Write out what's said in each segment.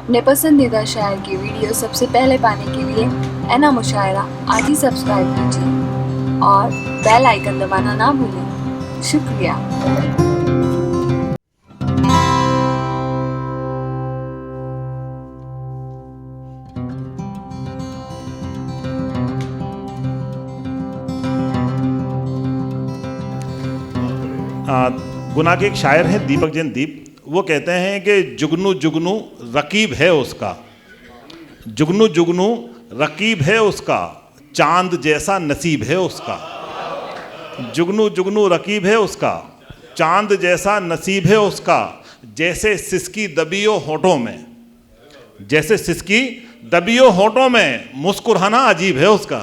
अपने पसंदीदा शायर की वीडियो सबसे पहले पाने के लिए एना मुशायरा आज ही सब्सक्राइब कीजिए और बेल आइकन दबाना ना भूलें। शुक्रिया। गुना के एक शायर हैं दीपक जैन दीप। वो कहते हैं कि जुगनू जुगनू रकीब है उसका, जुगनू जुगनू रकीब है उसका, चांद जैसा नसीब है उसका। जुगनू जुगनू रकीब है उसका, चांद जैसा नसीब है उसका। जैसे सिसकी दबियो होठों में, जैसे सिसकी दबियो होठों में, मुस्कुराना अजीब है उसका।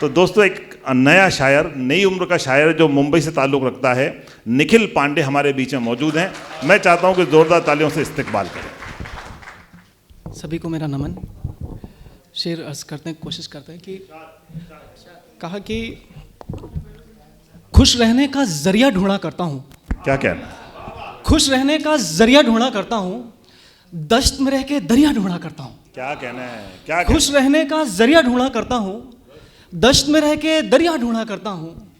तो दोस्तों, एक नया शायर, नई उम्र का शायर जो मुंबई से ताल्लुक़ रखता है, निखिल पांडे हमारे बीच में मौजूद हैं। मैं चाहता हूं कि ज़ोरदार तालियों से इस्तकबाल करें। सभी को मेरा नमन। शेर अर्ज करते हैं, कोशिश करते हैं कि कहा कि खुश रहने का जरिया ढूंढा करता हूँ। क्या कहना? खुश रहने का जरिया ढूंढा करता हूँ, दश्त में रह के दरिया ढूंढा करता हूँ। क्या कहना है? क्या खुश रहने का जरिया ढूंढा करता हूँ, दश्त में रह के दरिया ढूंढा करता हूँ।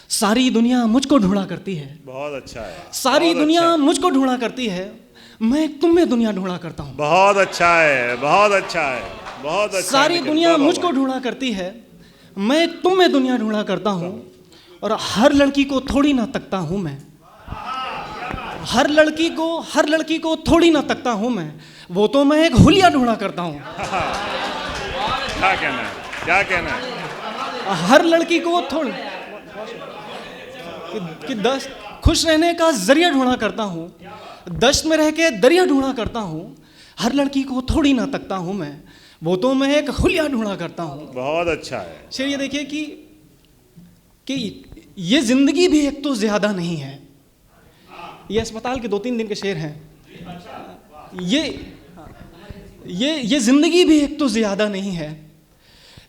सारी दुनिया मुझको ढूंढा करती है। बहुत अच्छा है। सारी दुनिया मुझको ढूंढा करती है, मैं तुम में दुनिया ढूंढा करता हूँ। बहुत अच्छा है, बहुत अच्छा है, बहुत अच्छा। सारी दुनिया मुझको ढूंढा करती है, मैं तुम में दुनिया ढूंढा करता हूँ। और हर लड़की को थोड़ी ना तकता हूँ मैं, हर लड़की को थोड़ी ना तकता हूँ मैं, वो तो मैं एक हुलिया ढूंढा करता हूँ। क्या कहना है? क्या कहना है? हर लड़की को थोड़ी कि दस खुश रहने का जरिया ढूंढा करता हूँ, दश्त में रह के दरिया ढूंढा करता हूँ। हर लड़की को थोड़ी ना तकता हूँ मैं, वो तो मैं एक हुलिया ढूंढा करता हूँ। बहुत अच्छा है। शेर ये देखिए कि ये जिंदगी भी एक तो ज्यादा नहीं है। ये अस्पताल के 2-3 दिन के शेर हैं। ये जिंदगी भी एक तो ज्यादा नहीं है,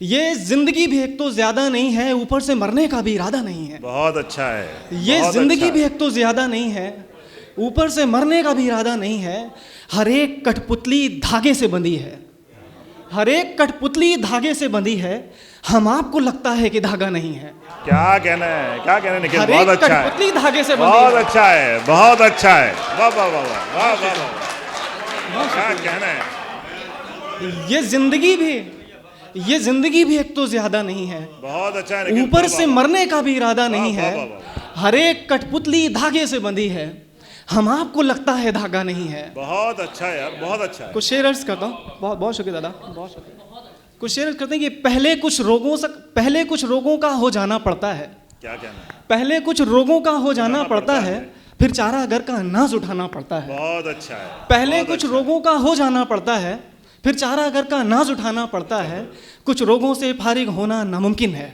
ये जिंदगी भी एक तो ज्यादा नहीं है, ऊपर से मरने का भी इरादा नहीं है। बहुत अच्छा है। ये जिंदगी भी एक तो ज्यादा नहीं है, ऊपर से मरने का भी इरादा नहीं है। हर एक कठपुतली धागे से बंधी है, हर एक कठपुतली धागे से बंधी है, हम आपको लगता है कि धागा नहीं है। क्या कहना है? क्या कहना है निखिल? हर बहुत एक अच्छा है। कठपुतली धागे से बंधी बहुत है। अच्छा है, बहुत अच्छा है। वाह वाह वाह वाह वाह वाह। क्या कहना है? ये जिंदगी भी एक तो ज्यादा नहीं है, बहुत अच्छा है। ऊपर से मरने का भी इरादा नहीं है। हर एक कठपुतली धागे से बंधी है, हम आपको लगता है धागा नहीं है। बहुत अच्छा है यार, बहुत अच्छा है। कुछ शेर अर्ज करता हूँ। बहुत बहुत शुक्रिया दादा, बहुत शुक्रिया। कुछ शेर अर्ज करते हैं कि पहले कुछ रोगों का हो जाना पड़ता है। क्या कहना है? पहले कुछ रोगों का हो जाना पड़ता है, फिर चारा घर का अनाज उठाना पड़ता है। बहुत अच्छा है। पहले कुछ रोगों का हो जाना पड़ता है, फिर चारा घर का अनाज उठाना पड़ता है। कुछ रोगों से फारिग होना नामुमकिन है,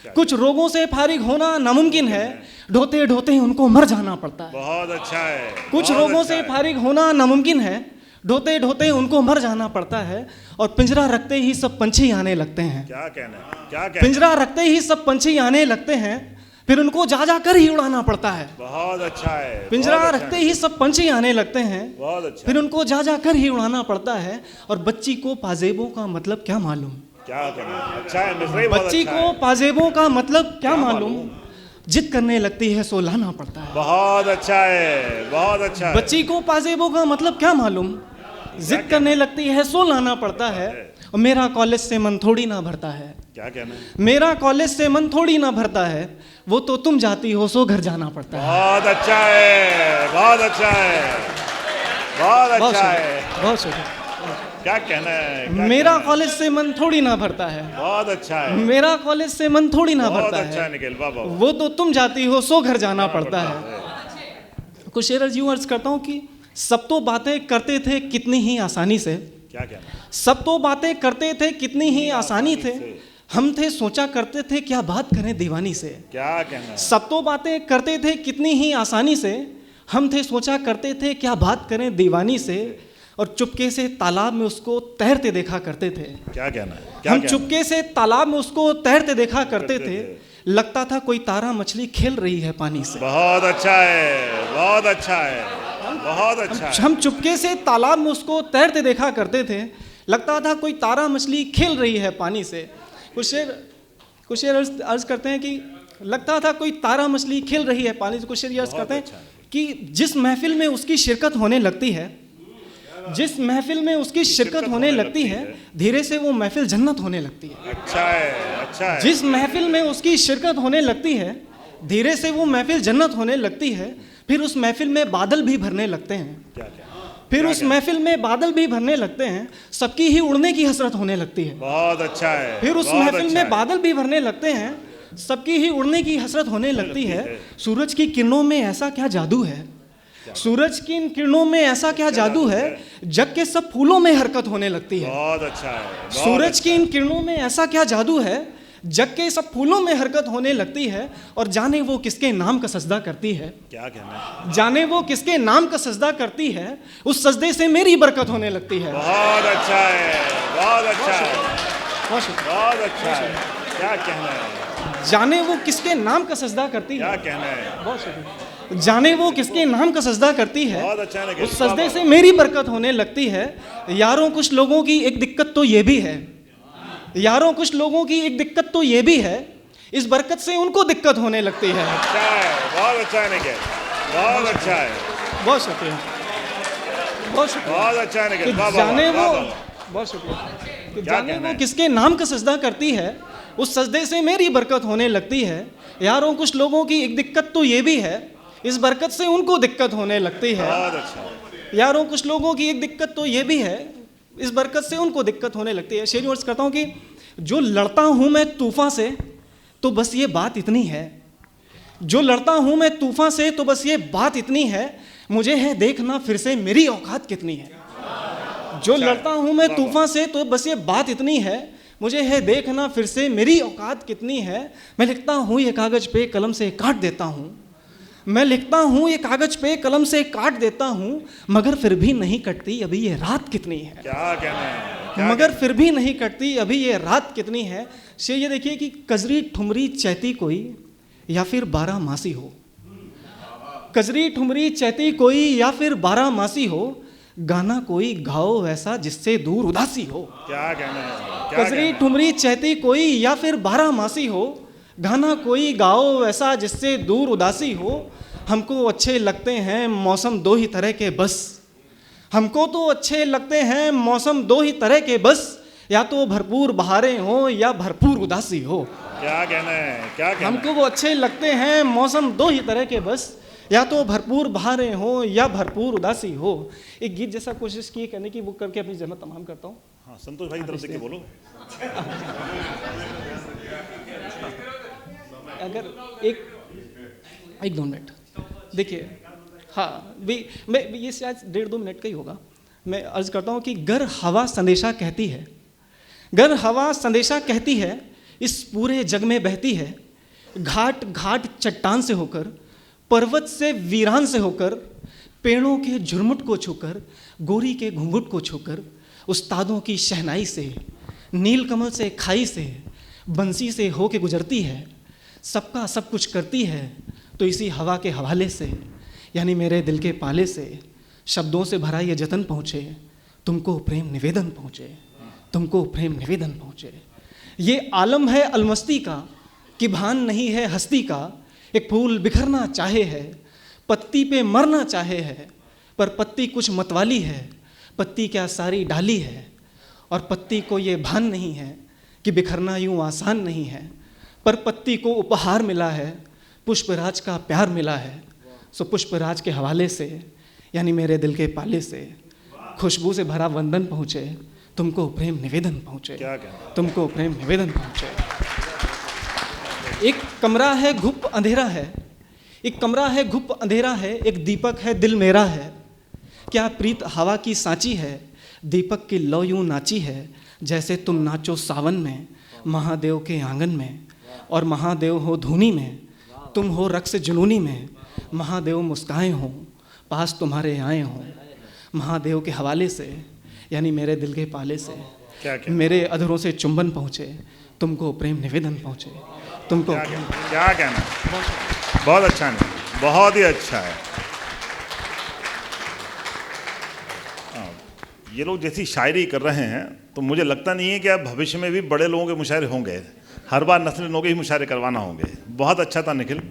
कुछ रोगों से फारिग होना नामुमकिन है, ढोते ढोते उनको मर जाना पड़ता है। बहुत अच्छा है। कुछ रोगों से फारिग होना नामुमकिन है, ढोते ढोते उनको मर जाना पड़ता है। और पिंजरा रखते ही सब पंछी आने लगते हैं। क्या कहना है? क्या कहना है? पिंजरा रखते ही सब पंछी आने लगते हैं, फिर उनको जा जा कर ही उड़ाना पड़ता है। बहुत अच्छा है। पिंजरा रखते ही सब पंछी आने लगते हैं, बहुत अच्छा। फिर उनको जा जा कर ही उड़ाना पड़ता है। और बच्ची को पाजेबों का मतलब क्या मालूम? क्या कहना है? अच्छा है मिश्रा, बहुत बच्ची अच्छा को है। पाजेबों का मतलब क्या मालूम? जिद करने लगती है सो लाना पड़ता है। बहुत अच्छा है, बहुत अच्छा है। बच्ची को पाजेबों का मतलब क्या मालूम? जिद करने लगती है सो लाना पड़ता है। और मेरा कॉलेज से मन थोड़ी ना भरता है। क्या कहना है? मेरा कॉलेज से मन थोड़ी ना भरता है, वो तो तुम जाती हो सो घर जाना पड़ता है। बहुत अच्छा है, बहुत अच्छा है, बहुत अच्छा है। बहुत शुक्रिया। क्या कहना है? मेरा कॉलेज से मन थोड़ी ना भरता है। बहुत अच्छा है। मेरा कॉलेज से मन थोड़ी ना बहुत भरता अच्छा है, है निखिल, वाह वाह। वो तो तुम जाती हो सो घर जाना पड़ता है। कुछ शेर यूं अर्ज करता हूं कि सब तो बातें करते थे कितनी ही आसानी से। क्या कहना है? सब तो बातें करते थे कितनी ही आसानी थे, हम थे सोचा करते थे क्या बात करें दीवानी से। क्या कहना है? सब तो बातें करते थे कितनी ही आसानी से, हम थे सोचा करते थे क्या बात करें दीवानी से। और चुपके से तालाब में उसको तैरते देखा करते थे। क्या कहना है? क्या हम कहना है? चुपके से तालाब में उसको तैरते देखा करते थे, लगता था कोई तारा मछली खेल रही है पानी से। बहुत अच्छा है, बहुत अच्छा है। हम बहुत अच्छा है। हम चुपके से तालाब में उसको तैरते देखा करते थे। लगता था कोई तारा मछली खेल रही है पानी से। कुछ शेर अर्ज करते हैं कि लगता था कोई तारा मछली खेल रही है पानी से। कुछ शेर अर्ज करते हैं कि जिस महफिल में उसकी शिरकत होने लगती है, जिस महफिल में उसकी शिरकत होने लगती है, धीरे से वो महफिल जन्नत होने लगती है। अच्छा है, अच्छा है। जिस महफिल में उसकी शिरकत होने लगती है, धीरे से वो महफिल जन्नत होने लगती है। फिर उस महफिल में बादल भी भरने लगते हैं। क्या क्या? फिर उस महफिल में बादल भी भरने लगते हैं। सबकी ही उड़ने की हसरत होने लगती है। बहुत अच्छा है। फिर उस बहुत महफिल अच्छा में है। बादल भी भरने लगते हैं। सबकी ही उड़ने की हसरत होने लगती है। सूरज की किरणों में ऐसा क्या जादू है, सूरज की इन किरणों में ऐसा क्या जादू है, जग के सब फूलों में हरकत होने लगती है। बहुत अच्छा है। बहुत सूरज अच्छा की इन किरणों में ऐसा क्या जादू है, जग के सब फूलों में हरकत होने लगती है। और जाने वो किसके नाम का सजदा करती है, क्या कहना है? जाने वो किसके नाम का सजदा करती है, उस सजदे से मेरी बरकत होने लगती है। बहुत अच्छा है, बहुत अच्छा है, बहुत शुक्रिया। बहुत अच्छा है। क्या कहना है? जाने वो किसके नाम का सजदा करती क्या है। कहना है? बहुत शुक्रिया। जाने वो किसके नाम का सजदा करती है, बहुत अच्छा लगा। उस सजदे से मेरी बरकत होने लगती है। यारों कुछ लोगों की एक दिक्कत तो ये भी है, यारों कुछ लोगों की एक दिक्कत तो ये भी है, इस बरकत से उनको दिक्कत होने लगती है। अच्छा है, बहुत अच्छा है निखिल, बहुत अच्छा है, बहुत शुक्रिया, बहुत शुक्रिया। बहुत अच्छा है कि निखिल। वाह, वाह, जाने वाह, वो, वाह, वाह। बहुत शुक्रिया। कि क्या जाने कहना वो है? किसके नाम का सजदा करती है, उस सजदे से मेरी बरकत होने लगती है। यारों कुछ लोगों की एक दिक्कत तो ये भी है, इस बरकत से उनको दिक्कत होने लगती है। बहुत अच्छा। यारों कुछ लोगों की एक दिक्कत तो ये भी है, इस बरकत से उनको दिक्कत होने लगती है। शेर अर्ज करता हूँ कि जो लड़ता हूँ मैं तूफान से तो बस ये बात इतनी है, जो लड़ता हूँ मैं तूफान से तो बस ये बात इतनी है, मुझे है देखना फिर से मेरी औकात कितनी है। जो लड़ता हूँ मैं तूफान से तो बस ये बात इतनी है, मुझे है देखना फिर से मेरी औकात कितनी है। मैं लिखता हूँ ये कागज़ पे कलम से काट देता हूँ, मैं लिखता हूँ ये कागज़ पे कलम से काट देता हूँ, मगर फिर भी नहीं कटती अभी ये रात कितनी है। क्या कहना है? मगर फिर भी नहीं कटती अभी ये रात कितनी है। शेर ये देखिए कि कजरी ठुमरी चैती कोई या फिर 12 मासी हो, कजरी ठुमरी चैती कोई या फिर 12 मासी हो, गाना कोई गाओ ऐसा जिससे दूर उदासी हो। क्या कहना है? क्या कजरी कहना है? ठुमरी चैती कोई या फिर 12 मासी हो, गाना कोई गाओ ऐसा जिससे दूर उदासी हो। हमको अच्छे लगते हैं मौसम दो ही तरह के बस, हमको तो अच्छे लगते हैं मौसम दो ही तरह के बस, या तो भरपूर बहारें हो या भरपूर उदासी हो। क्या कहना है? क्या कहना है? हमको वो अच्छे लगते हैं मौसम दो ही तरह के बस, या तो भरपूर बहारें हो या भरपूर उदासी हो। एक गीत जैसा कोशिश की करने की, वो करके अपनी जहमत तमाम करता हूँ। हाँ, संतोष भाई की तरफ से क्या बोलो? अगर एक 2 मिनट देखिए, हाँ मैं ये शायद 1.5-2 मिनट का ही होगा। मैं अर्ज करता हूँ कि गर हवा संदेशा कहती है, गर हवा संदेशा कहती है, इस पूरे जग में बहती है। घाट घाट चट्टान से होकर, पर्वत से वीरान से होकर, पेड़ों के झुरमुट को छूकर, गोरी के घुंघुट को छूकर, उस्तादों की शहनाई से, नीलकमल से खाई से, बंसी से होके गुजरती है। सबका सब कुछ करती है तो इसी हवा के हवाले से, यानी मेरे दिल के पाले से, शब्दों से भरा ये जतन पहुँचे, तुमको प्रेम निवेदन पहुँचे, तुमको प्रेम निवेदन पहुँचे। ये आलम है अलमस्ती का कि भान नहीं है हस्ती का, एक फूल बिखरना चाहे है, पत्ती पे मरना चाहे है, पर पत्ती कुछ मतवाली है, पत्ती क्या सारी डाली है, और पत्ती को ये भान नहीं है कि बिखरना यूँ आसान नहीं है, पर पत्ती को उपहार मिला है, पुष्पराज का प्यार मिला है। सो पुष्पराज के हवाले से, यानी मेरे दिल के पाले से, खुशबू से भरा वंदन पहुँचे, तुमको प्रेम निवेदन पहुँचे, क्या कहना? तुमको प्रेम निवेदन पहुँचे। एक कमरा है घुप अंधेरा है, एक कमरा है घुप अंधेरा है, एक दीपक है दिल मेरा है। क्या प्रीत हवा की सांची है, दीपक की लौ यूं नाची है, जैसे तुम नाचो सावन में महादेव के आंगन में, और महादेव हो धुनी में, तुम हो रक्स जुनूनी में, महादेव मुस्काए हों पास तुम्हारे आए हों। महादेव के हवाले से, यानी मेरे दिल के पाले से, क्या कहना? मेरे अधरों से चुंबन पहुँचे, तुमको प्रेम निवेदन पहुँचे, तुमको क्या कहना? क्या कहना? बहुत अच्छा नहीं, बहुत ही अच्छा है। ये लोग जैसी शायरी कर रहे हैं तो मुझे लगता नहीं है कि अब भविष्य में भी बड़े लोगों के मुशायरे होंगे, हर बार नस्ल नौ के ही मुशायरे करवाना होंगे। बहुत अच्छा था निखिल।